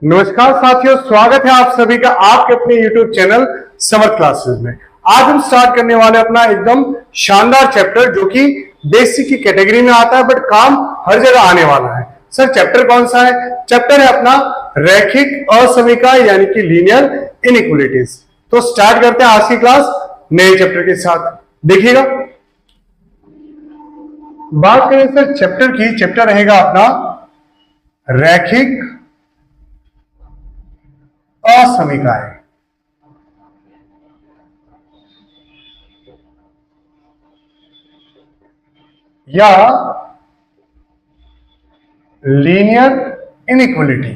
नमस्कार साथियों, स्वागत है आप सभी का आपके अपने YouTube चैनल समर्थ क्लासेस में। आज हम स्टार्ट करने वाले अपना एकदम शानदार चैप्टर जो कि बेसिक की कैटेगरी में आता है बट काम हर जगह आने वाला है। सर चैप्टर कौन सा है? चैप्टर है अपना रैखिक असमीका यानी कि लीनियर इनइक्वालिटीज। तो स्टार्ट करते हैं आज की क्लास नए चैप्टर के साथ। देखिएगा, बात करें सर चैप्टर की, चैप्टर रहेगा अपना रैखिक असमीकाएं या लीनियर इनइक्वालिटी।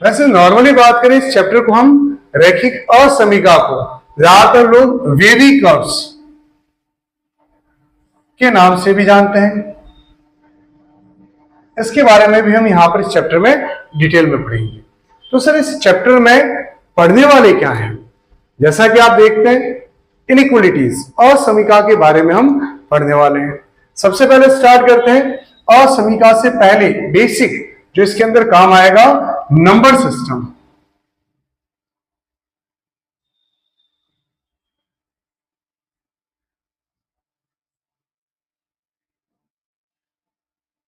वैसे नॉर्मली बात करें इस चैप्टर को हम रैखिक असमीका को ज्यादातर लोग वेवी कर्व्स के नाम से भी जानते हैं। इसके बारे में भी हम यहां पर इस चैप्टर में डिटेल में पढ़ेंगे। तो सर इस चैप्टर में पढ़ने वाले क्या हैं? जैसा कि आप देखते हैं इनइक्वालिटीज असमीका के बारे में हम पढ़ने वाले हैं। सबसे पहले स्टार्ट करते हैं असमीका से पहले बेसिक जो इसके अंदर काम आएगा, नंबर सिस्टम।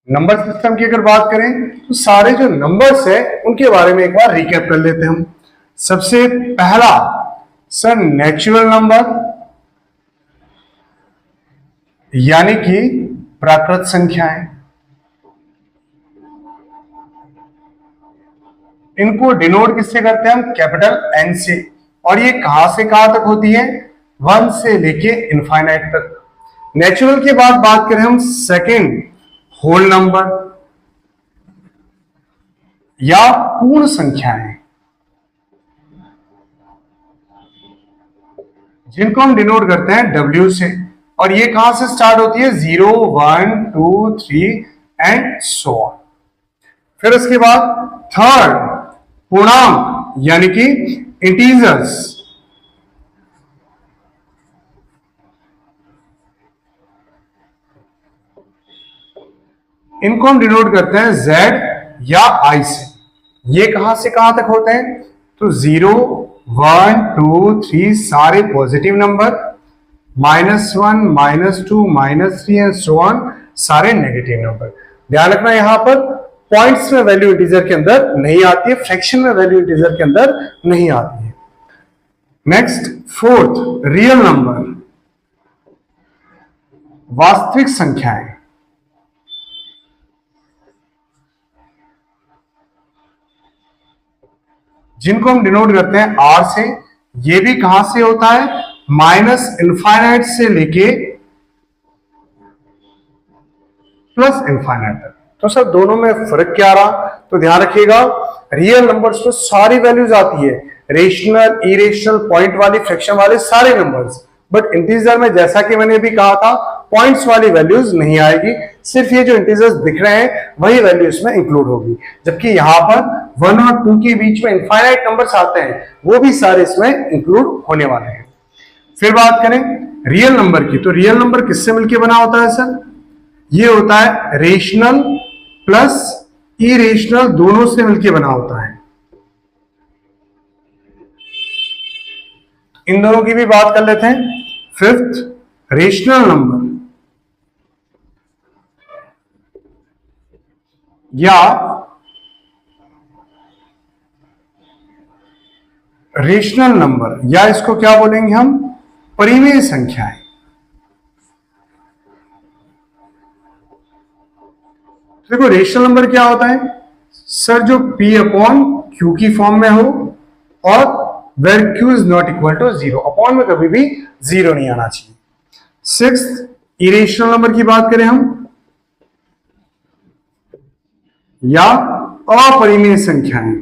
नंबर सिस्टम की अगर बात करें तो सारे जो नंबर्स है उनके बारे में एक बार रिकैप कर लेते हैं हम। सबसे पहला सर नेचुरल नंबर यानी कि प्राकृत संख्याएं। इनको डिनोट किससे करते हैं हम? कैपिटल एन से। और ये कहां से कहां तक होती है? 1 से लेके इनफाइनाइट तक। नेचुरल के बाद बात करें हम सेकंड होल नंबर या पूर्ण संख्याएं, जिनको हम डिनोट करते हैं W से। और ये कहां से स्टार्ट होती है? 0, 1, 2, 3 एंड सो ऑन। फिर उसके बाद थर्ड पूर्णांक यानी कि इंटीजर्स। इनको हम डिनोट करते हैं Z या I से। ये कहां से कहां तक होते हैं? तो 0, 1, 2, 3 सारे positive number, -1, -2, -3 and so on सारे नेगेटिव नंबर। ध्यान रखना यहां पर पॉइंट्स में वैल्यू इंटीजर के अंदर नहीं आती है, फ्रैक्शन में वैल्यू इंटीजर के अंदर नहीं आती है। नेक्स्ट फोर्थ रियल नंबर, वास्तविक संख्याएं। जिनको हम डिनोट करते हैं R से। ये भी कहां से होता है? माइनस इनफाइनाइट से लेके प्लस इनफाइनाइट तक। तो सर दोनों में फर्क क्या रहा? तो ध्यान रखिएगा, रियल नंबर्स में सारी वैल्यूज आती है, रेशनल, इरेशनल, पॉइंट वाली, फ्रैक्शन वाले सारे नंबर्स। बट इंटीजर में जैसा कि मैंने भी कहा था पॉइंट्स वाली वैल्यूज नहीं आएगी, सिर्फ ये जो इंटीजर्स दिख रहे हैं वही वैल्यू इसमें इंक्लूड होगी। जबकि यहां पर 1 और 2 के बीच में इनफाइनाइट नंबर्स आते हैं, वो भी सारे इसमें इंक्लूड होने वाले हैं। फिर बात करें रियल नंबर की, तो रियल नंबर किससे मिलकर बना होता है सर? ये होता है रेशनल प्लस इरेशनल दोनों से मिलकर बना होता है। इन दोनों की भी बात कर लेते हैं। फिफ्थ रेशनल नंबर या रेशनल नंबर, या इसको क्या बोलेंगे हम? परिमेय संख्याएं। देखो रेशनल नंबर क्या होता है सर? जो P/Q की फॉर्म में हो और where Q is not equal to 0। अपॉन में कभी भी 0 नहीं आना चाहिए। सिक्स्थ इरेशनल नंबर की बात करें हम, या अपरिमेय संख्याएं।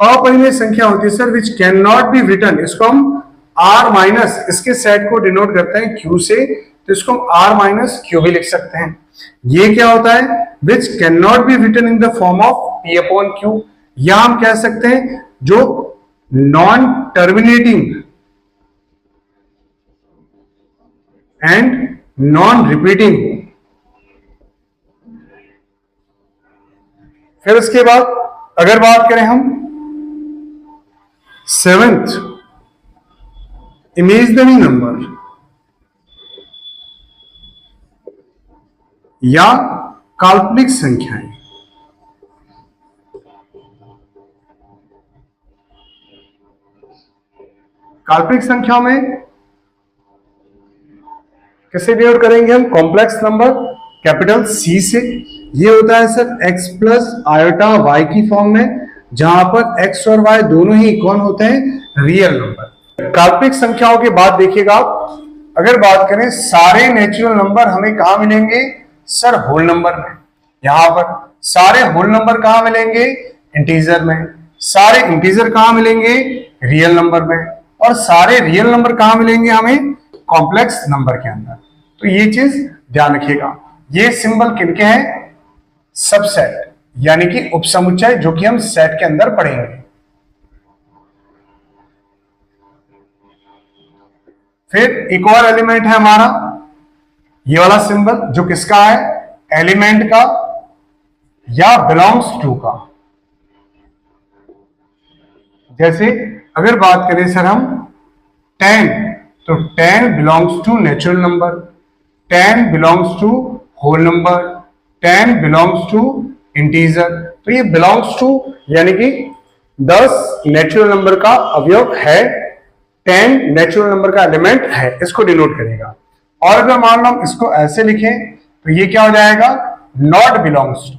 अपरिमेय संख्या होती है sir which can not be written. इसको हम R माइनस, इसके सेट को डिनोट करते हैं Q से, तो इसको हम R माइनस Q भी लिख सकते हैं। ये क्या होता है? Which can not be written in the form of P/Q। या हम कह सकते हैं जो non terminating and non repeating हो। फिर उसके बाद अगर बात करें हम सेवेंथ, इमेजिनरी नंबर या काल्पनिक संख्याएं। काल्पनिक संख्या में किसे डिनोट करेंगे हम? कॉम्प्लेक्स नंबर कैपिटल सी से। ये होता है sir x plus iota y की फॉर्म में, जहां पर x और y दोनों ही कौन होते हैं? Real number. काल्पनिक संख्याओं के बाद देखिएगा आप, अगर बात करें सारे नेचुरल नंबर हमें कहां मिलेंगे? सर होल नंबर में। यहां पर सारे होल नंबर कहां मिलेंगे? इंटीजर में। सारे इंटीजर कहां मिलेंगे? रियल नंबर में। और सारे रियल नंबर कहां मिलेंगे हमें? कॉम्प्लेक्स नंबर के अंदर। तो ये चीज ध्यान रखिएगा। ये सिंबल किनके हैं? सबसेट, यानी कि उपसमुच्चय, जो कि हम सेट के अंदर पढ़ेंगे। फिर एक और एलिमेंट है हमारा ये वाला सिंबल, जो किसका है? एलिमेंट का या बिलोंग्स टू का। जैसे अगर बात करें सर हम 10, तो 10 belongs to natural number, 10 belongs to whole number, 10 belongs to integer. तो ये बिलोंग्स टू यानी कि 10 नेचुरल नंबर का अवयव है, 10 नेचुरल नंबर का एलिमेंट है, इसको डिनोट करेगा। और अगर मान लो हम इसको ऐसे लिखें तो ये क्या हो जाएगा? Not belongs to.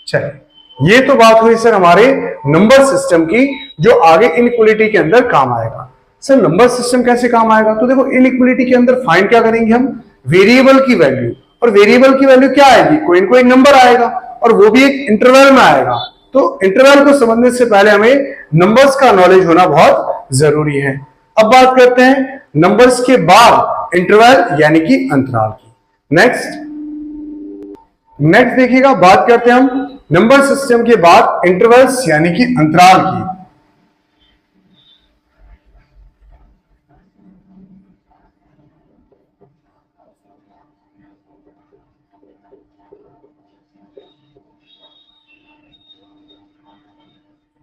चलिए, ये तो बात हुई सर हमारे नंबर सिस्टम की, जो आगे इनइक्वालिटी के अंदर काम आएगा। सर नंबर सिस्टम कैसे काम आएगा? तो देखो, इनइक्वालिटी के अंदर फाइंड क्या करेंगे हम? वेरिएबल की वैल्यू। और वेरिएबल की वैल्यू क्या आएगी? कोई ना कोई नंबर आएगा, और वो भी एक इंटरवल में आएगा। तो इंटरवल को समझने से पहले हमें नंबर्स का नॉलेज होना बहुत जरूरी है। अब बात करते हैं नंबर्स के बाद इंटरवल यानी कि अंतराल की। नेक्स्ट देखिएगा, बात करते हैं हम नंबर सिस्टम के बाद इंटरवल्स यानी कि अंतराल की।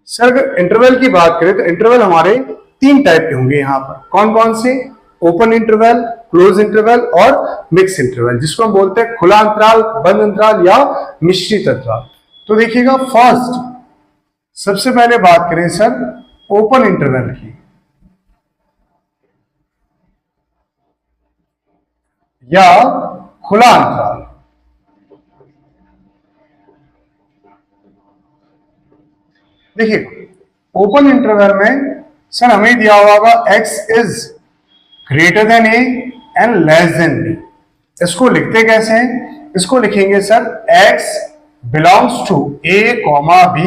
सर अगर इंटरवल की बात करें तो इंटरवल हमारे 3 टाइप के होंगे यहां पर। कौन कौन से? ओपन इंटरवल, क्लोज इंटरवल और मिक्स इंटरवल, जिसको हम बोलते हैं खुला अंतराल, बंद अंतराल या मिश्रित अंतराल। तो देखिएगा, फर्स्ट सबसे पहले बात करें सर ओपन इंटरवल की या खुला अंतराल। देखिए, ओपन इंटरवल में सर हमें दिया होगा x is greater than a and less than b। इसको लिखते कैसे हैं? इसको लिखेंगे sir x belongs to a, b,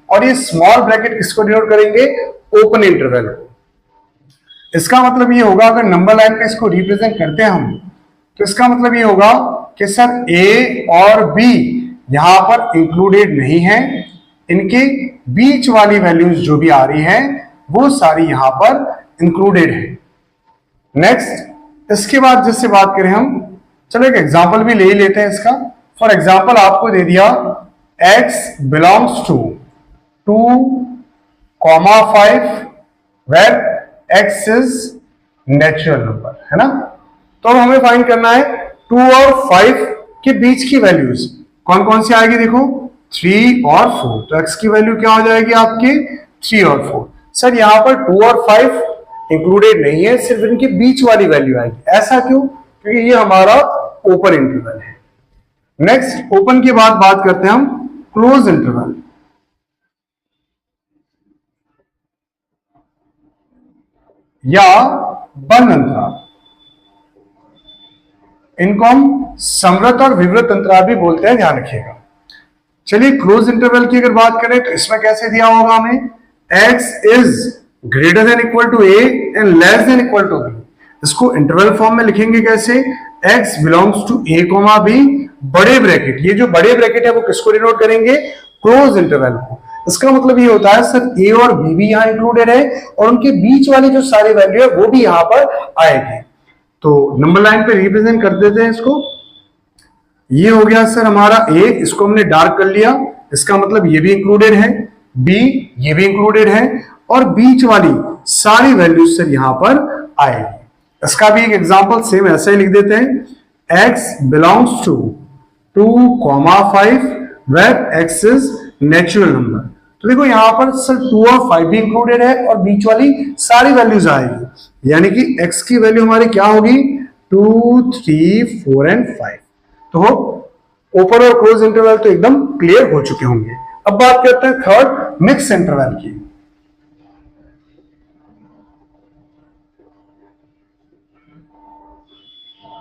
और ये स्मॉल ब्रैकेट किसको डिनोट करेंगे? ओपन इंटरवल को। इसका मतलब ये होगा, अगर नंबर लाइन पे इसको रिप्रेजेंट करते हैं हम, तो इसका मतलब ये होगा कि सर a और b यहां पर इंक्लूडेड नहीं है, इनके बीच वाली वैल्यूज जो भी आ रही हैं वो सारी यहां पर इंक्लूडेड है। नेक्स्ट, इसके बाद जिससे बात करें हम, चलो एक एग्जांपल भी ले ही लेते हैं इसका। फॉर एग्जांपल आपको दे दिया x belongs to 2,5 where x is natural number, है ना। तो अब हमें फाइंड करना है 2 और 5 के बीच की वैल्यूज कौन कौन सी आएगी? देखो 3 और 4। तो x की वैल्यू क्या हो जाएगी आपकी? 3 और 4। सर यहां पर 2 और 5 इंक्लूडेड नहीं है, सिर्फ इनके बीच वाली वैल्यू आएगी। ऐसा क्यों? क्योंकि ये हमारा ओपन इंटरवल है। नेक्स्ट, ओपन के बाद बात करते हैं हम क्लोज इंटरवल या बंद अंतराल। इनको हम समृत और विवृत अंतराल भी बोलते हैं, ध्यान रखिएगा। चलिए, क्लोज इंटरवल की अगर बात करें तो इसमें कैसे दिया होगा हमें? x is greater than equal to a and less than equal to b। इसको इंटरवल फॉर्म में लिखेंगे कैसे? x belongs to a, b, बड़े ब्रैकेट। ये जो बड़े ब्रैकेट है वो किसको डिनोट करेंगे? क्लोज इंटरवल को। इसका मतलब ये होता है सर ए और बी भी यहाँ इंक्लूडेड है और उनके बीच वाली जो सारी वैल्यू है वो भी यहाँ पर आएगी। तो नंबर लाइन पे रिप्रेजेंट कर देते हैं इसको। ये हो गया सर हमारा ए, इसको हमने डार्क कर लिया, इसका मतलब ये भी इंक्लूडेड है, बी ये भी इंक्लूडेड है और बीच वाली सारी वैल्यूज सर यहां पर आएगी। इसका भी एक एग्जांपल सेम ऐसे ही लिख देते हैं, x belongs to 2,5 where x is natural number. तो देखो यहां पर सर 2 और 5 भी इंक्लूडेड है और बीच वाली सारी वैल्यूज आएगी, यानी कि x की वैल्यू हमारी क्या होगी 2, 3, 4 एंड 5। तो ओपन और क्लोज इंटरवल तो एकदम क्लियर हो चुके होंगे। अब बात करते हैं थर्ड मिक्स इंटरवल की।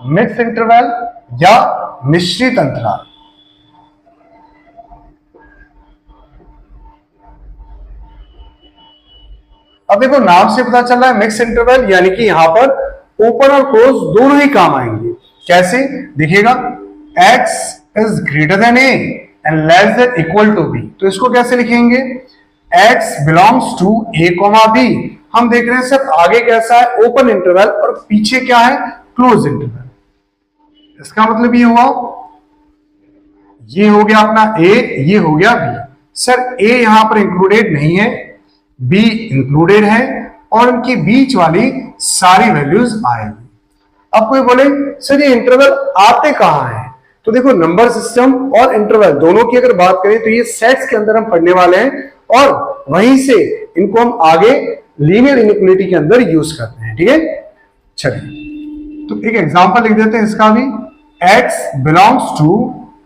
मिक्स इंटरवल या मिश्रित अंतराल। अब देखो नाम से पता चल रहा है मिक्स इंटरवल, यानी कि यहां पर ओपन और क्लोज दोनों ही काम आएंगे। कैसे दिखेगा, x is greater than a and less than equal to b। तो इसको कैसे लिखेंगे, x belongs to a, b। हम देख रहे हैं सर आगे कैसा है ओपन इंटरवल और पीछे क्या है क्लोज इंटरवल। इसका मतलब ये हुआ, ये हो गया अपना a, ये हो गया b। सर a यहां पर इंक्लूडेड नहीं है, b इंक्लूडेड है और इनके बीच वाली सारी वैल्यूज आएंगी। अब कोई बोले सर ये इंटरवल आते कहां हैं, तो देखो नंबर सिस्टम और इंटरवल दोनों की अगर बात करें तो ये सेट्स के अंदर हम पढ़ने वाले हैं और वहीं से इनको हम आगे लीनियर इनइक्वालिटी के अंदर यूज करते हैं। ठीक है, चलिए तो एक एग्जांपल लिख देते हैं इसका भी, x बिलोंग्स टू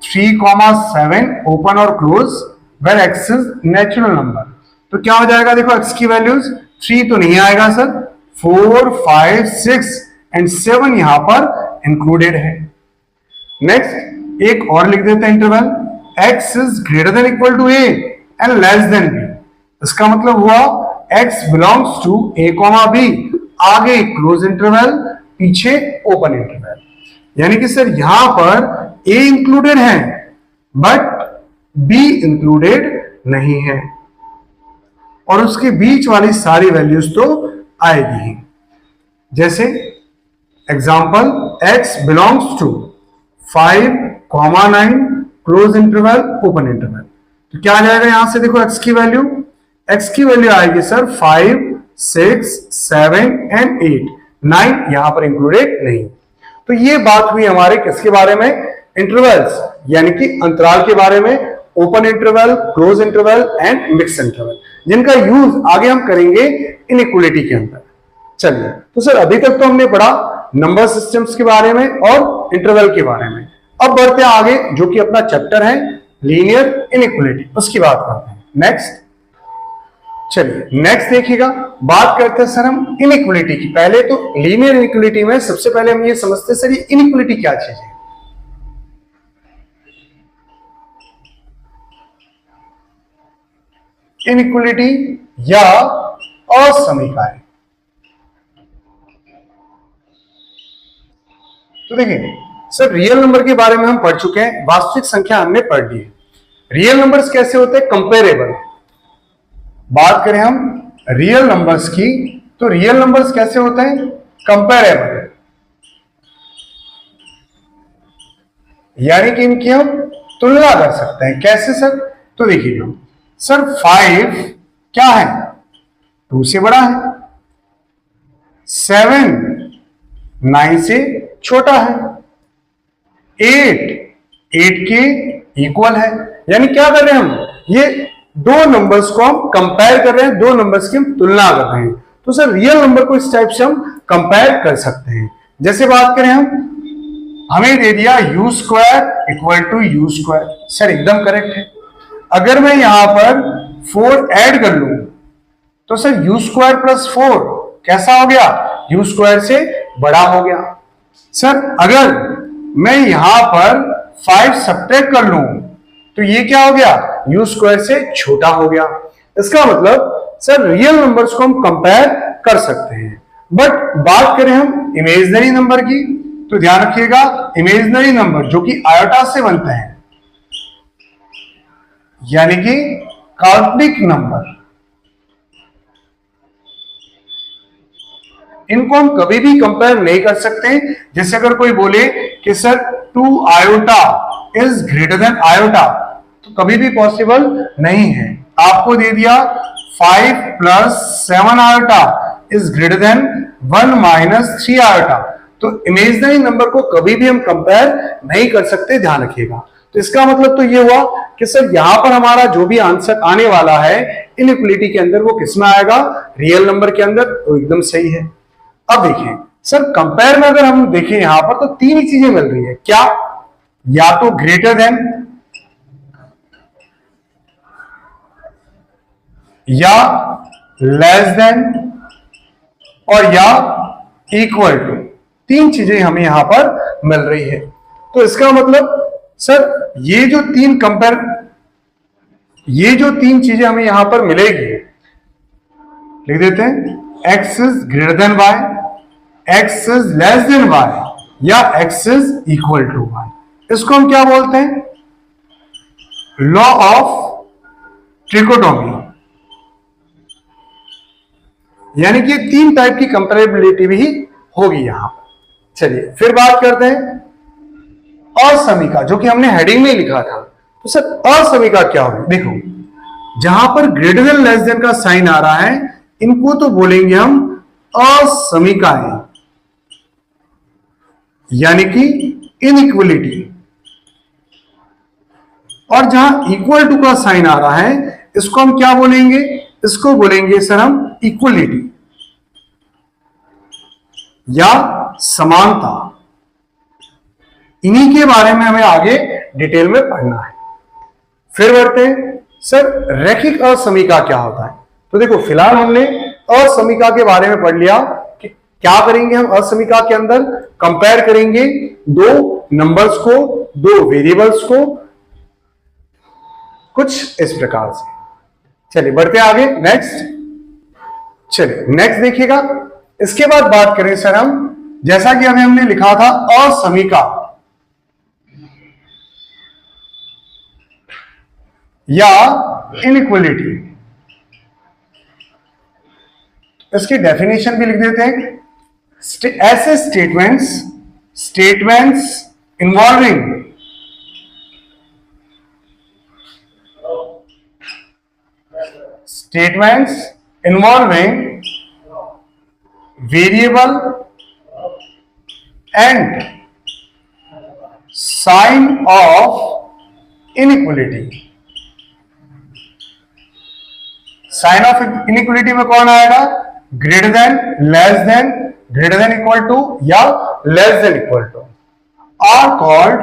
3,7 ओपन और close where x is natural number. तो क्या हो जाएगा, देखो x की वैल्यूज 3 तो नहीं आएगा सर, 4, 5, 6 एंड 7 यहां पर इंक्लूडेड है। नेक्स्ट एक और लिख देते हैं interval, x is greater than equal to a and less than b। इसका मतलब हुआ x belongs to a, b, आगे क्लोज इंटरवल पीछे ओपन इंटरवल। यानी कि सर यहां पर a इंक्लूडेड है बट b इंक्लूडेड नहीं है और उसके बीच वाली सारी वैल्यूज तो आएगी ही। जैसे example x belongs to 5,9 close interval open interval. तो क्या आ जाएगा यहां से, देखो x की वैल्यू आएगी सर 5, 6, 7 एंड 8, 9 यहां पर इंक्लूडेड नहीं। तो ये बात हुई हमारे किसके बारे में, इंटरवल्स यानी कि अंतराल के बारे में, open interval, close interval and mix interval, जिनका यूज आगे हम करेंगे इनइक्वालिटी के अंदर। चलिए तो सर अभी तक तो हमने पढ़ा नंबर सिस्टम्स के बारे में और इंटरवल के बारे में। अब बढ़ते हैं आगे जो कि अपना चैप्टर है लीनियर इनइक्वालिटी, उसकी बात करते हैं। नेक्स्ट चलिए नेक्स्ट देखिएगा, बात करते हैं सर हम इनइक्वालिटी की। पहले तो लीनियर इनइक्वालिटी में सबसे पहले हम ये समझते हैं सर ये इनइक्वालिटी क्या चीज है। इनइक्वालिटी या असमीकार्य। तो देखिए सर रियल नंबर के बारे में हम पढ़ चुके हैं, वास्तविक संख्या हमने पढ़ ली है। रियल नंबर्स कैसे होते हैं, कंपेरेबल। बात करें हम रियल नंबर्स की तो रियल नंबर्स कैसे होते हैं, कंपेरेबल, यानी कि इनकी हम तुलना कर सकते हैं। कैसे सर, तो देखिए सर 5 क्या है 2 से बड़ा है, 7 9 से छोटा है, 8 के इक्वल है। यानी क्या कर रहे हैं हम, ये दो नंबर्स को हम कंपेयर कर रहे हैं, दो नंबर्स की हम तुलना कर रहे हैं। तो सर रियल नंबर को इस टाइप से हम कंपेयर कर सकते हैं। जैसे बात करें हम, हमें दे दिया u square equal to u square, sir एकदम करेक्ट है। अगर मैं यहां पर 4 ऐड कर लूं तो सर u स्क्वायर प्लस 4 कैसा हो गया, u स्क्वायर से बड़ा हो गया। सर अगर मैं यहां पर 5 सब्ट्रैक्ट कर लूं तो ये क्या हो गया, u स्क्वायर से छोटा हो गया। इसका मतलब सर रियल नंबर्स को हम कंपेयर कर सकते हैं। बट बात करें हम इमेजिनरी नंबर की तो ध्यान रखिएगा, इमेजिनरी नंबर जो कि आयोटा से बनते हैं, यानी कि काल्पनिक नंबर, इनको हम कभी भी कंपेयर नहीं कर सकते। जैसे अगर कोई बोले कि sir 2 iota is greater then iota, तो कभी भी पॉसिबल नहीं है। आपको दे दिया 5 plus 7 iota is greater then 1 minus 3 iota, तो इमेजिनरी नंबर को कभी भी हम कंपेयर नहीं कर सकते, ध्यान रखिएगा। तो इसका मतलब तो ये हुआ कि सर यहां पर हमारा जो भी आंसर आने वाला है इनइक्वालिटी के अंदर, वो किसमें आएगा, रियल नंबर के अंदर, तो एकदम सही है। अब देखिए सर कंपेयर में अगर हम देखें यहां पर तो तीन ही चीजें मिल रही है, क्या, या तो ग्रेटर देन, या लेस देन, और या इक्वल टू। तीन चीजें हमें यहां पर मिल रही है। तो इसका मतलब सर ये जो तीन चीजें हमें यहां पर मिलेगी, लिख देते हैं, x is greater than y, x is less than y, या x is equal to y। इसको हम क्या बोलते हैं, लॉ ऑफ ट्रिकोटोमी। यानी कि तीन टाइप की कंपेरेबिलिटी भी होगी यहां पर। चलिए फिर बात करते हैं असमीका, जो कि हमने हेडिंग में लिखा था। तो सर असमीका क्या होगी, देखो जहां पर ग्रेटर देन लेस देन का साइन आ रहा है, इनको तो बोलेंगे हम असमीकाएं, यानी कि इनइक्वलिटी। और जहां इक्वल टू का साइन आ रहा है, इसको हम क्या बोलेंगे, इसको बोलेंगे सर हम इक्वलिटी या समानता। इन्हीं के बारे में हमें आगे डिटेल में पढ़ना है। फिर बढ़ते हैं, सर रैखिक असमीका क्या होता है। तो देखो फिलहाल हमने असमीका के बारे में पढ़ लिया कि क्या करेंगे हम असमीका के अंदर, कंपेयर करेंगे दो नंबर्स को, दो वेरिएबल्स को, कुछ इस प्रकार से। चलिए बढ़ते हैं आगे, नेक्स्ट। चलिए नेक्स्ट देखिएगा। इसके बाद बात करें सर हम, जैसा कि अभी हमने लिखा था असमीका या इनइक्वलिटी, इसकी डेफिनेशन भी लिख देते हैं। ऐसे statements involving variable and sign of inequality। Sign of inequality में कौन आएगा, greater than, less than, greater than equal to, या less than equal to, are called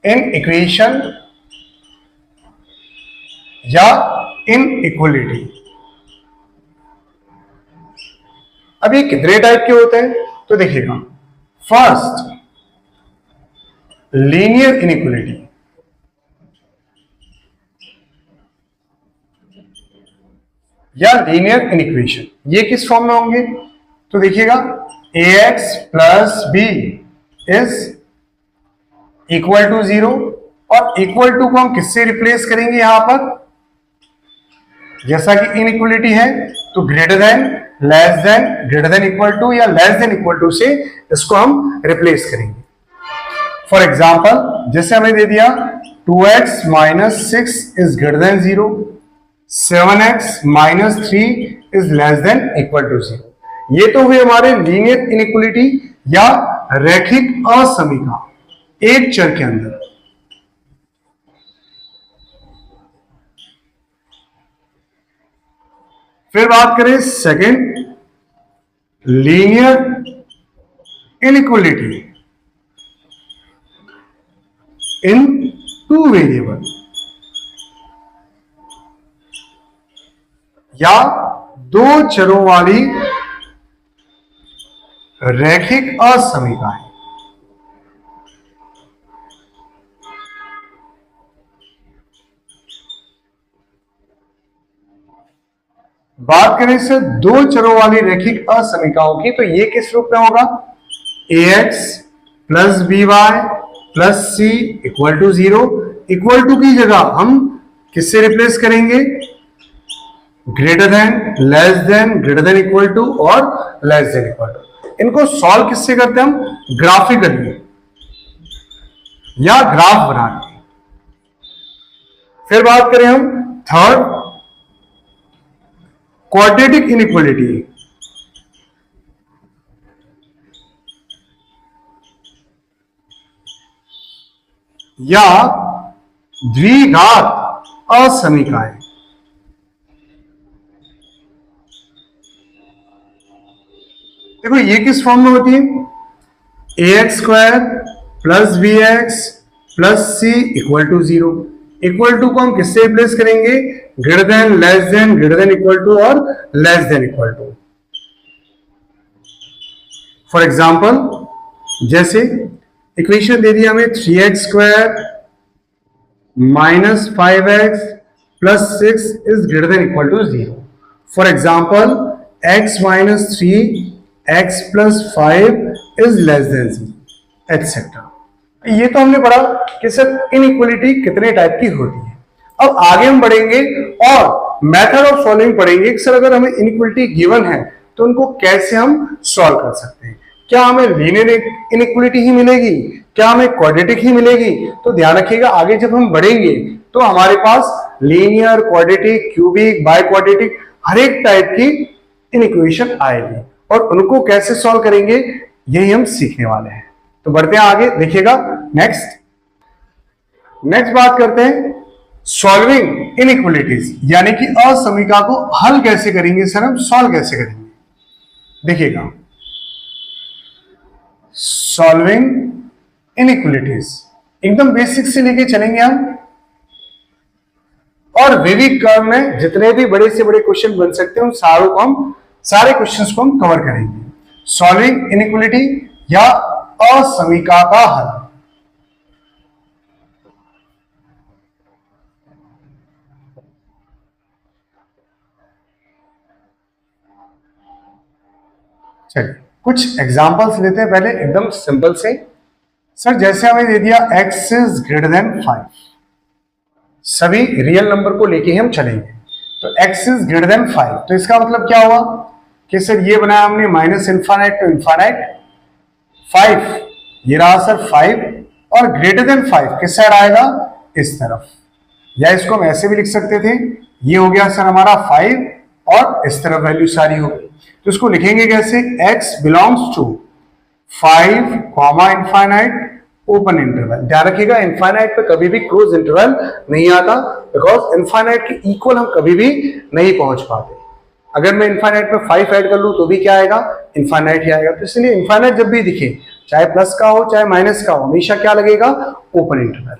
inequation या इनइक्वलिटी। अब ये कितने टाइप के होते हैं, तो देखिएगा, फर्स्ट लीनियर इनइक्वलिटी, या लीनियर इनइक्वेशन। ये किस फॉर्म में होंगे, तो देखिएगा ax plus B is equal to 0, और इक्वल टू को हम किससे रिप्लेस करेंगे यहां पर, जैसा कि इनइक्वलिटी है तो greater than, less than, greater than equal to, या लेस देन इक्वल टू से इसको हम रिप्लेस करेंगे। फॉर एग्जाम्पल जैसे हमें दे दिया 2x minus 6 is greater than 0, 7x minus 3 is less than equal to 0। ये तो हुए हमारे लीनियर इनइक्वलिटी या रैखिक असमीका एक चर के अंदर। फिर बात करें सेकंड, लीनियर इनइक्वलिटी इन टू वेरिएबल, या दो चरों वाली रैखिक असमीकाएं। बात करें इससे दो चरों वाली रैखिक असमीकाओं की, तो ये किस रूप में होगा, ax plus b y plus C equal to 0, equal to की जगह हम किससे रिप्लेस करेंगे? Greater than, greater than equal to और लेस देन इक्वल टू। इनको सॉल्व किससे करते हैं हम? ग्राफिकली या ग्राफ बना के। फिर बात करें हम थर्ड, क्वाड्रेटिक इनइक्वलिटी। या द्विघात असमीकाएं। देखो ये किस फॉर्म में होती है? ax² plus B X plus C equal to 0। Equal to को हम किससे रिप्लेस करेंगे? Greater than, less than, greater than equal to और less than equal to. For example जैसे इक्वेशन दे दिया हमें 3x² minus 5x plus 6 is greater than equal to 0। For example x minus 3 x plus 5 is less than 0 etcetera. ये तो हमने पढ़ा कि सर इनइक्वलिटी कितने टाइप की होती है। अब आगे हम बढ़ेंगे और मेथड ऑफ सॉल्विंग पढ़ेंगे कि सर अगर हमें इनइक्वलिटी गिवन है तो उनको कैसे हम सॉल्व कर सकते हैं। क्या हमें लीनियर इनइक्वलिटी ही मिलेगी? क्या हमें क्वाड्रेटिक ही मिलेगी? तो ध्यान रखिएगा आगे जब हम बढ़ेंगे तो हमारे पास linear, quadratic, cubic, biquadratic हर एक टाइप की इनइक्वेशन आएगी और उनको कैसे सॉल्व करेंगे यही हम सीखने वाले हैं। तो बढ़ते हैं आगे, देखिएगा नेक्स्ट बात करते हैं सॉल्विंग इनइक्वलिटीज, यानी कि असमीका को हल कैसे करेंगे सर, हम सॉल्व कैसे करेंगे। देखिएगा सॉल्विंग इनइक्वलिटीज एकदम बेसिक से लेके चलेंगे हम, और विविक कर्व में जितने भी बड़े से बड़े क्वेश्चन बन सकते हैं उन सारे क्वेश्चंस को हम कवर करेंगे। सॉल्विंग इनइक्वलिटी या असमीका का हल। चलिए कुछ एग्जांपल्स लेते हैं पहले एकदम सिंपल से। सर जैसे हमें दे दिया x इज ग्रेटर देन 5, सभी रियल नंबर को लेके हम चलेंगे। तो x इज ग्रेटर देन 5 तो इसका मतलब क्या हुआ कि सर ये बनाया हमने माइनस इनफाइनाइट टू इनफाइनाइट 5, ये रहा सर 5 और ग्रेटर देन 5 किस साइड आएगा? इस तरफ, या इसको हम ऐसे भी लिख सकते थे, ये हो गया सर हमारा 5 और इस तरफ वैल्यू सारी हो गई। तो इसको लिखेंगे कैसे? x belongs to 5 comma infinite open interval. ध्यान रखिएगा इनफाइनाइट पे कभी भी क्लोज इंटरवल नहीं आता, बिकॉज इनफाइनाइट के इक्वल हम कभी भी नहीं पहुंच पाते। अगर मैं इनफाइनाइट में 5 ऐड कर लूं तो भी क्या आएगा? इनफाइनाइट ही आएगा। तो इसलिए इनफाइनाइट जब भी दिखे, चाहे प्लस का हो चाहे माइनस का हो, हमेशा क्या लगेगा? Open interval.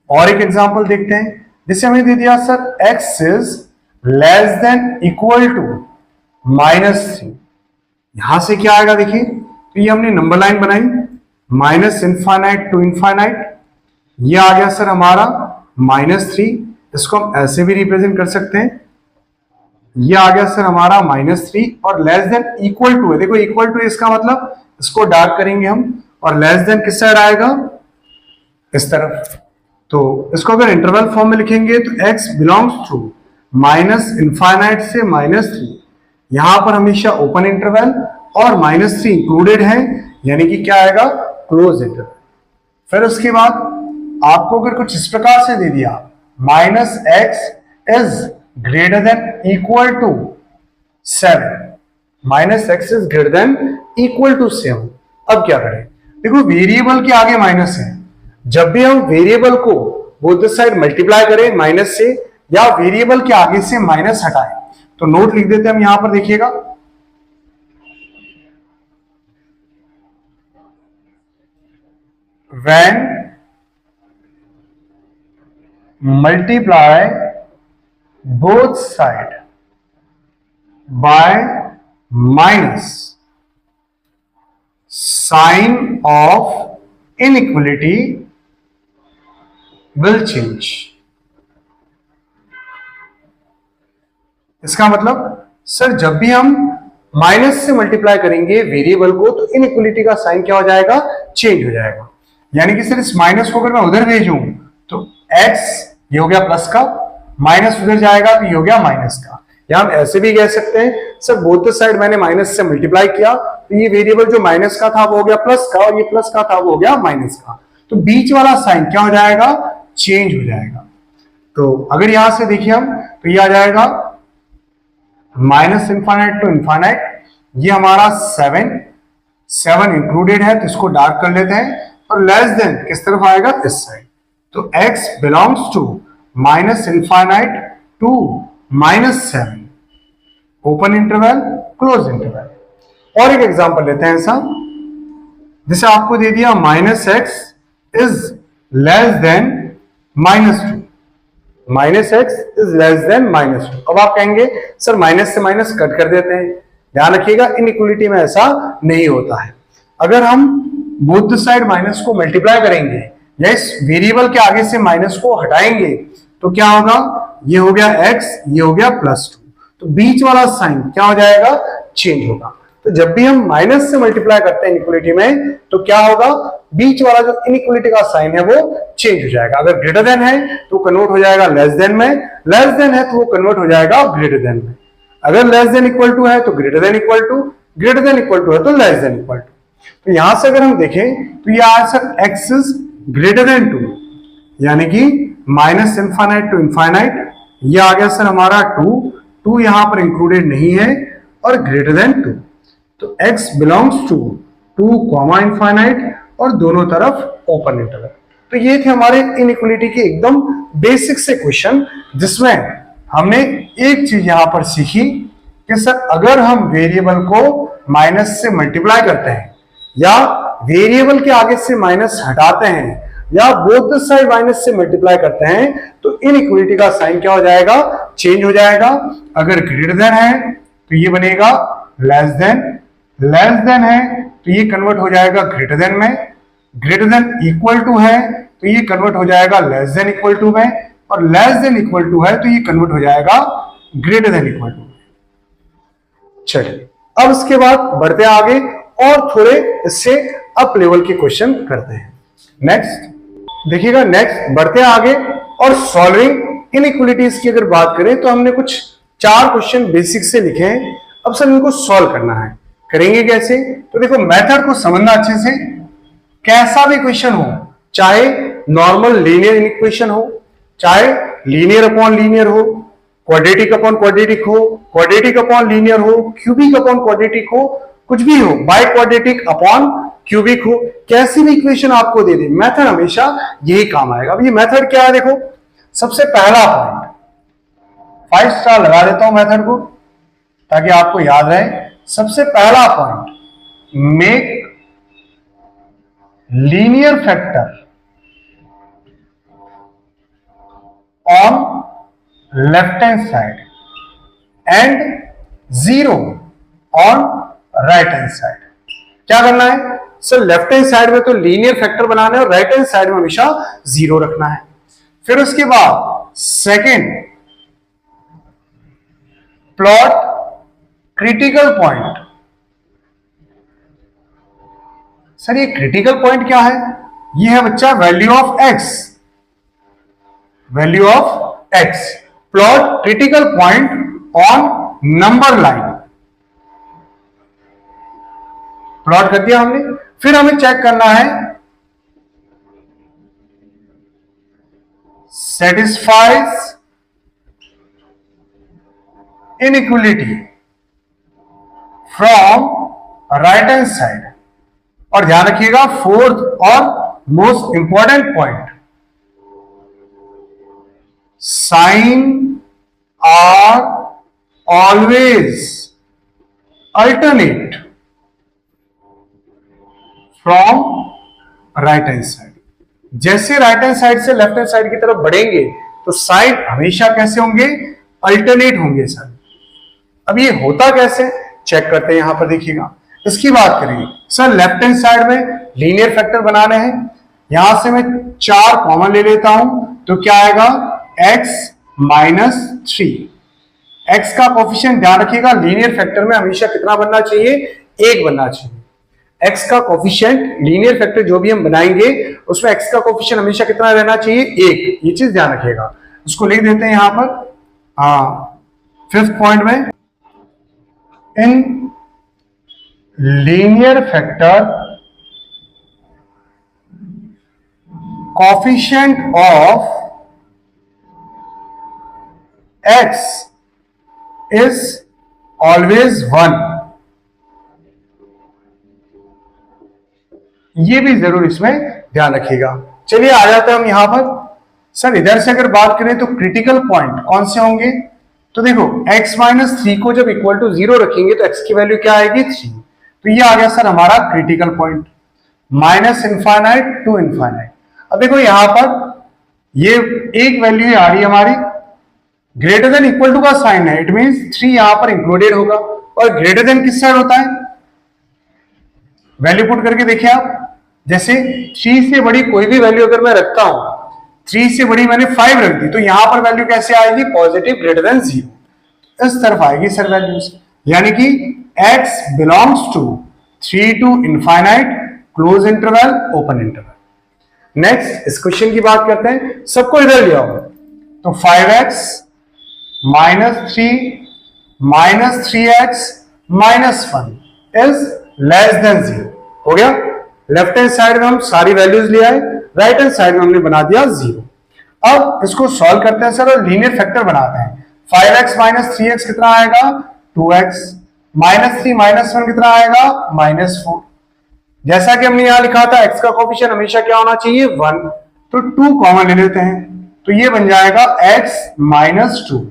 और एक एग्जांपल देखते हैं, जिसे हमें दे दिया sir x is less than equal to -3। यहां से क्या आएगा देखिए, तो ये हमने नंबर लाइन बनाई माइनस इनफाइनाइट टू इनफाइनाइट, ये आ गया सर हमारा -3। इसको हम ऐसे भी रिप्रेजेंट कर सकते हैं, ये आ गया सर हमारा -3 और लेस देन इक्वल टू है। देखो इक्वल टू इसका मतलब इसको डार्क करेंगे हम, और लेस देन किस साइड आएगा? इस तरफ। तो इसको अगर इंटरवल फॉर्म में लिखेंगे तो x belongs to minus infinite से -3, यहां पर हमेशा ओपन इंटरवल और -3 इंक्लूडेड है, यानी कि क्या आएगा? Close interval. फिर उसके बाद आपको अगर कुछ इस प्रकार से दे दिया -x is greater than equal to 7, -x is greater than equal to 7, अब क्या करें? देखो वेरिएबल के आगे माइनस है, जब भी हम वेरिएबल को बोथ साइड मल्टीप्लाई करें माइनस से या वेरिएबल के आगे से माइनस हटाएं, तो नोट लिख देते हैं हम यहां पर, देखिएगा when multiply both side by minus, sign of inequality will change। इसका मतलब सर जब भी हम माइनस से मल्टीप्लाई करेंगे वेरिएबल को तो इनइक्वलिटी का साइन क्या हो जाएगा? चेंज हो जाएगा। यानी कि सर इस माइनस को अगर मैं उधर भेजूं तो x ये हो गया प्लस का, माइनस उधर जाएगा तो ये हो गया माइनस का। या हम ऐसे भी कह सकते हैं सर बोथ द साइड मैंने माइनस से मल्टीप्लाई किया तो ये वेरिएबल जो माइनस का था वो हो गया प्लस का, और ये प्लस का था वो हो गया माइनस का। तो बीच वाला साइन क्या हो जाएगा, चेंज हो जाएगा। तो अगर यहां से देखिए हम तो ये आ जाएगा माइनस इनफाइनाइट टू इनफाइनाइट, ये हमारा 7 इंक्लूडेड है तो इसको डार्क कर लेते हैं, और लेस देन किस तरफ आएगा, इस साइड। तो x belongs to minus infinite to -7, open interval close interval. और एक एग्जांपल लेते हैं ऐसा, जैसे आपको दे दिया -x is less then -2, -x is less then -2। अब आप कहेंगे सर माइनस से माइनस कट कर देते हैं, ध्यान रखिएगा इनइक्वलिटी में ऐसा नहीं होता है। अगर हम बोथ साइड माइनस को मल्टीप्लाई करेंगे या इस वेरिएबल के आगे से माइनस को हटाएंगे तो क्या होगा, ये हो गया x, ये हो गया +2, तो बीच वाला साइन क्या हो जाएगा, चेंज होगा। तो जब भी हम माइनस से मल्टीप्लाई करते हैं इनइक्वलिटी में तो क्या होगा, बीच वाला जो इनइक्वलिटी का साइन है वो चेंज हो जाएगा। अगर ग्रेटर देन है तो कन्वर्ट हो जाएगा लेस देन में, लेस देन है तो वो कन्वर्ट हो जाएगा ग्रेटर देन में, अगर लेस देन इक्वल टू है तो greater than equal to, greater than equal to है तो लेस देन इक्वल टू। तो यहां से अगर हम देखें तो ये answer x is greater then 2, यानी कि माइनस इनफाइनाइट टू इनफाइनाइट, ये आ गया सर हमारा 2 यहां पर इंक्लूडेड नहीं है, और ग्रेटर देन 2। तो x बिलोंग्स टू 2 इनफाइनाइट और दोनों तरफ ओपन इंटरवल। तो ये थे हमारे इनइक्वलिटी के एकदम बेसिक से क्वेश्चन, जिसमें हमने एक चीज यहां पर सीखी कि सर अगर हम वेरिएबल को माइनस से मल्टीप्लाई करते हैं या वेरिएबल के आगे से माइनस हटाते हैं या बोथ साइड माइनस से मल्टीप्लाई करते हैं तो इनइक्वलिटी का साइन क्या हो जाएगा, चेंज हो जाएगा। अगर ग्रेटर देन है तो ये बनेगा लेस देन, लेस देन है तो ये कन्वर्ट हो जाएगा ग्रेटर देन में, ग्रेटर देन इक्वल टू है तो ये कन्वर्ट हो जाएगा लेस देन इक्वल टू में, और लेस देन इक्वल टू है तो ये कन्वर्ट हो जाएगा ग्रेटर देन इक्वल टू। चलिए अब इसके बाद बढ़ते आगे और थोड़े इससे अप लेवल के क्वेश्चन करते हैं। नेक्स्ट देखिएगा, नेक्स्ट बढ़ते आगे और सॉल्विंग इनइक्वलिटीज की अगर बात करें तो हमने कुछ 4 क्वेश्चन बेसिक से लिखे हैं। अब सर इनको सॉल्व करना है, करेंगे कैसे, तो देखो मेथड को समझना अच्छे से। कैसा भी क्वेश्चन हो, चाहे नॉर्मल लीनियर इक्वेशन हो, चाहे लीनियर अपॉन लीनियर हो, क्वाड्रेटिक अपॉन क्वाड्रेटिक हो, क्वाड्रेटिक अपॉन लीनियर हो, क्यूबिक अपॉन क्वाड्रेटिक हो, कुछ भी हो, बाई क्वाड्रेटिक अपॉन क्यूबिक हो, कैसी भी इक्वेशन आपको दे दे, मेथड हमेशा यही काम आएगा। अब ये मेथड क्या है, देखो सबसे पहला पॉइंट 5 स्टार लगा देता हूं मेथड को ताकि आपको याद रहे। सबसे पहला point, make linear factor on left hand side and 0 on right hand side. क्या करना है सर, लेफ्ट हैंड साइड में तो लीनियर फैक्टर बनाना है और राइट हैंड साइड में हमेशा 0 रखना है। फिर उसके बाद second, plot critical point. Sir ये क्रिटिकल पॉइंट क्या है, ये है बच्चा value of x, value of x। Plot critical point on number line, plot कर दिया हमने। फिर हमें चेक करना है satisfies inequality from right hand side. और ध्यान रखिएगा फोर्थ और most important point, sign are always alternate from right hand side. जैसे राइट हैंड साइड से लेफ्ट हैंड साइड की तरफ बढ़ेंगे तो साइड हमेशा कैसे होंगे, अल्टरनेट होंगे सर। अब ये होता कैसे, चेक करते हैं, यहां पर देखिएगा। इसकी बात करेंगे सर, लेफ्ट हैंड साइड में लीनियर फैक्टर बनाने हैं, यहां से मैं 4 कॉमन ले लेता हूं तो क्या आएगा, x -3। x का कोफिशिएंट ध्यान रखिएगा, लीनियर फैक्टर में हमेशा कितना बनना चाहिए, 1 बनना चाहिए। x का कोफिशिएंट लीनियर फैक्टर जो भी हम बनाएंगे उसमें x का कोफिशिएंट हमेशा कितना रहना चाहिए, 1। ये चीज ध्यान रखिएगा। उसको लिख देते हैं यहां पर 5th पॉइंट में, in linear factor coefficient of x is always 1। ये भी जरूर इसमें ध्यान रखिएगा। चलिए आ जाते हैं हम यहां पर। सर इधर से अगर बात करें तो क्रिटिकल पॉइंट कौन से होंगे, तो देखो x माइनस 3 को जब इक्वल टू 0 रखेंगे तो x की वैल्यू क्या आएगी, 3। तो ये आ गया सर हमारा critical point, minus infinite to infinite. अब देखो यहां पर ये एक वैल्यू आ रही है हमारी, ग्रेटर देन इक्वल टू का साइन है, इट मींस 3 यहां पर इंक्लूडेड होगा। और ग्रेटर देन किस साइड होता है, वैल्यू पुट करके देखिए आप, जैसे 3 से बड़ी कोई भी वैल्यू अगर मैं रखता हूं, 3 से बड़ी मैंने 5 रख दी, तो यहां पर वैल्यू कैसे आएगी, पॉजिटिव ग्रेटर देन 0 इस तरफ आएगी सर वैल्यूज। यानी कि x belongs to 3 to infinite, close interval, open interval. Next इस क्वेश्चन की बात करते हैं, सबको इधर ले आओ। तो 5x minus 3 minus 3x minus 1 is less than 0 हो गया। लेफ्ट हैंड साइड में हम सारी वैल्यूज ले आए, राइट हैंड साइड में हमने बना दिया 0। अब इसको सॉल्व करते हैं सर और लीनियर फैक्टर बनाते हैं। 5x माइनस 3x कितना आएगा, 2x, माइनस 3 माइनस 1 कितना आएगा, -4। जैसा कि हमने यहां लिखा था x का कोफिशिएंट हमेशा क्या होना चाहिए, 1, तो 2 कॉमन ले लेते हैं, तो ये बन जाएगा x minus 2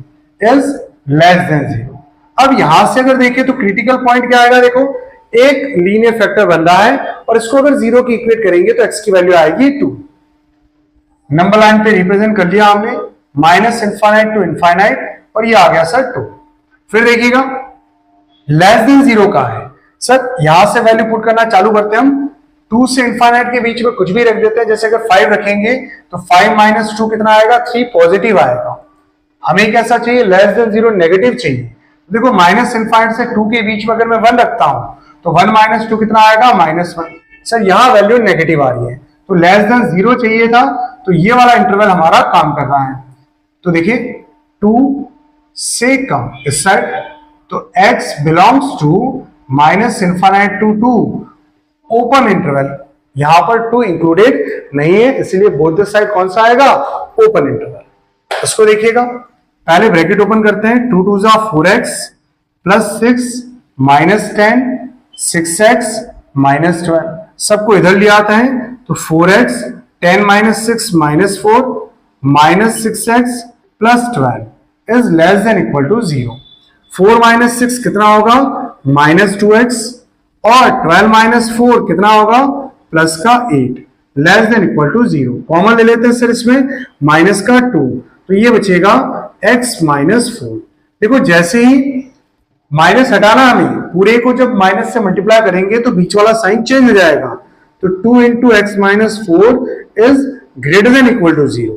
is less than 0। अब यहां से अगर देखें तो क्रिटिकल पॉइंट क्या आएगा, देखो एक लीनियर फैक्टर बन रहा है और इसको अगर 0 की इक्वेट करेंगे तो x की वैल्यू आएगी 2। नंबर लाइन पे रिप्रेजेंट कर लिया हमने, माइनस इनफाइनाइट टू इनफाइनाइट, और ये आ गया सर 2। फिर देखिएगा लेस देन 0 का है सर, यहां से वैल्यू पुट करना चालू करते हैं हम। 2 से इनफाइनाइट के बीच में कुछ भी रख देते हैं, जैसे अगर 5 रखेंगे तो 5 माइनस 2 कितना आएगा, 3 पॉजिटिव आएगा। हमें कैसा चाहिए, लेस देन 0 नेगेटिव चाहिए। देखो माइनस इनफाइनाइट से 2 के बीच में अगर मैं 1 रखता हूं तो 1 माइनस 2 कितना आएगा, -1। सर यहां वैल्यू नेगेटिव आ रही है, तो लेस देन 0 चाहिए था, तो ये वाला इंटरवल हमारा काम कर रहा है। तो देखिए 2 से कम इस साइड, तो x belongs to minus infinite to 2, open interval. यहां पर 2 इंक्लूडेड नहीं है, इसलिए बोथ द साइड कौन सा आएगा, ओपन इंटरवल। इसको देखिएगा, पहले ब्रैकेट ओपन करते हैं, 2 2 जा 4x plus 6 minus 10 6x minus 12, सबको इधर ले आता है, तो 4x 10 minus 6 minus 4 minus 6x plus 12 is less than equal to 0। 4 minus 6 कितना होगा, -2x, और 12 माइनस 4 कितना होगा, प्लस का 8, less than equal to 0। Common ले लेते हैं सर इसमें, माइनस का 2, तो ये बचेगा x माइनस 4। देखो जैसे ही माइनस हटाना, हमें पूरे को जब माइनस से मल्टीप्लाई करेंगे तो बीच वाला साइन चेंज हो जाएगा, तो 2 into x minus 4 is greater than equal to 0।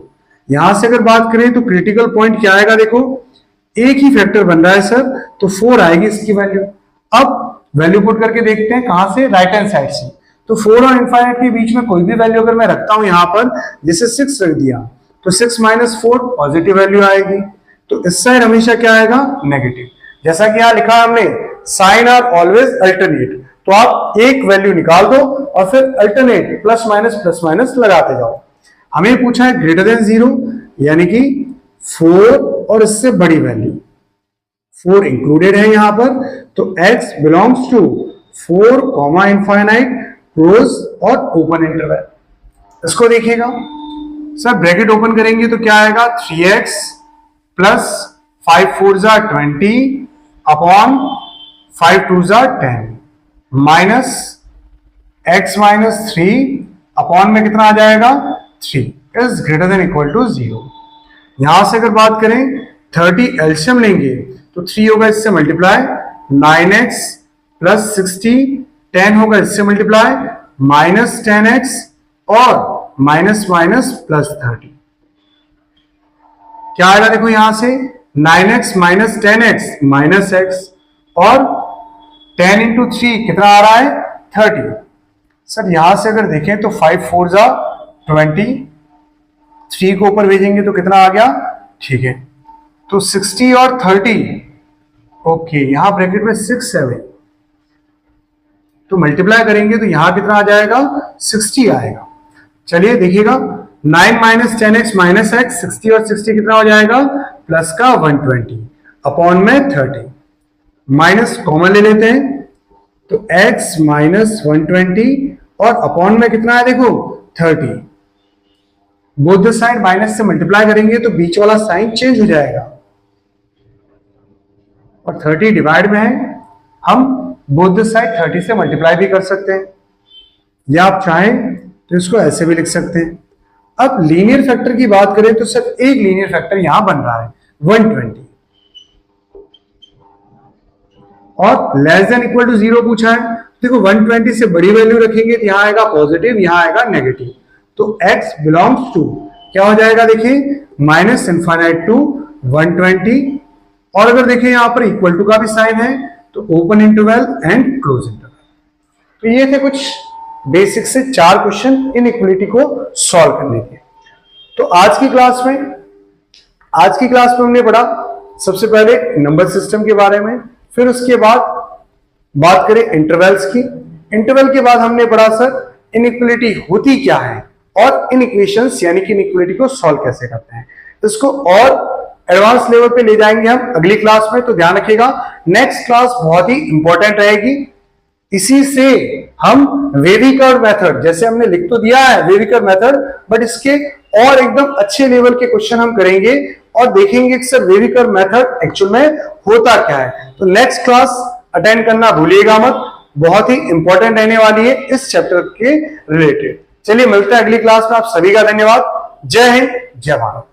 यहां से अगर बात करें तो क्रिटिकल पॉइंट क्या आएगा, देखो एक ही फैक्टर बन रहा है सर, तो 4 आएगी इसकी वैल्यू। अब वैल्यू पुट करके देखते हैं कहां से, राइट हैंड साइड से। तो 4 और इनफाइनाइट के बीच में कोई भी वैल्यू अगर मैं रखता हूं यहां पर, जैसे 6 रख दिया, तो 6 माइनस 4 पॉजिटिव वैल्यू आएगी, तो इस साइड हमेशा क्या आएगा, नेगेटिव। जैसा कि यहां लिखा है हमने, साइन आर ऑलवेज अल्टरनेट, तो आप एक वैल्यू निकाल दो और फिर अल्टरनेट प्लस माइनस लगाते जाओ। हमें पूछा है ग्रेटर देन 0, यानी कि 4 और इससे बड़ी वैल्यू, 4 इंक्लूडेड है यहां पर, तो x belongs to 4 comma infinite, close और ओपन इंटरवल। इसको देखिएगा सर, ब्रैकेट ओपन करेंगे तो क्या आएगा, 3x प्लस 5 4 जा 20 अपॉन 5 2 जा 10 माइनस x माइनस 3 अपॉन में कितना आ जाएगा, 3 is greater than equal to 0। यहां से अगर बात करें 30 एलसीएम लेंगे तो 3 होगा इससे मल्टीप्लाई, 9x प्लस 60, 10 होगा इससे मल्टीप्लाई, माइनस 10x और माइनस माइनस प्लस 30। क्या आएगा देखो यहां से, 9x minus 10x minus x, और 10 इंटू 3 कितना आ रहा है, 30। सर यहां से अगर देखें तो 5 4 जा 23 को ऊपर भेजेंगे तो कितना आ गया, ठीक है। तो 60 और 30, ओके, यहां ब्रैकेट में 6 7, तो मल्टीप्लाई करेंगे तो यहां कितना आ जाएगा, 60 आएगा। चलिए देखिएगा, 9 माइनस 10x माइनस एक्स, 60 और 60 कितना हो जाएगा, प्लस का 120 अपॉन में 30, माइनस कॉमन ले लेते हैं तो x माइनस 120 और अपॉन में कितना है देखो 30, बोथ द साइड माइनस से मल्टीप्लाई करेंगे तो बीच वाला साइन चेंज हो जाएगा, और 30 डिवाइड में है, हम बोथ द साइड 30 से मल्टीप्लाई भी कर सकते हैं, या आप चाहें तो इसको ऐसे भी लिख सकते हैं। अब लीनियर फैक्टर की बात करें तो सिर्फ एक लीनियर फैक्टर यहां बन रहा है 120, और लेस देन इक्वल टू 0 पूछा है। देखो 120 से बड़ी वैल्यू रखेंगे तो यहां आएगा पॉजिटिव, यहां आएगा नेगेटिव, तो x बिलोंग्स टू क्या हो जाएगा, देखिए माइनस इनफाइनाइट टू 120, और अगर देखिए यहां पर इक्वल टू का भी साइन है तो open interval and close interval. तो ये थे कुछ बेसिक से 4 क्वेश्चन इनइक्वालिटी को सॉल्व करने के। तो आज की क्लास में हमने पढ़ा सबसे पहले नंबर सिस्टम के बारे में, फिर उसके बाद बात करें इंटरवल्स की, इंटरवल के बाद हमने पढ़ा सर इनइक्वालिटी होती क्या है और इन इक्वेशंस यानी कि इनइक्वालिटी को सॉल्व कैसे करते हैं। इसको और एडवांस लेवल पे ले जाएंगे हम अगली क्लास में, तो ध्यान रखिएगा नेक्स्ट क्लास बहुत ही इंपॉर्टेंट रहेगी। इसी से हम वेवी कर्व मेथड, जैसे हमने लिख तो दिया है वेवी कर्व मेथड, बट इसके और एकदम अच्छे लेवल के क्वेश्चन हम करेंगे और देखेंगे कि sir wavy curve method actual में होता क्या है। तो नेक्स्ट क्लास अटेंड करना भूलिएगा मत, बहुत ही इंपॉर्टेंट रहने वाली है इस चैप्टर के रिलेटेड। चलिए मिलते हैं अगली क्लास में, आप सभी का धन्यवाद। जय हिंद, जय भारत।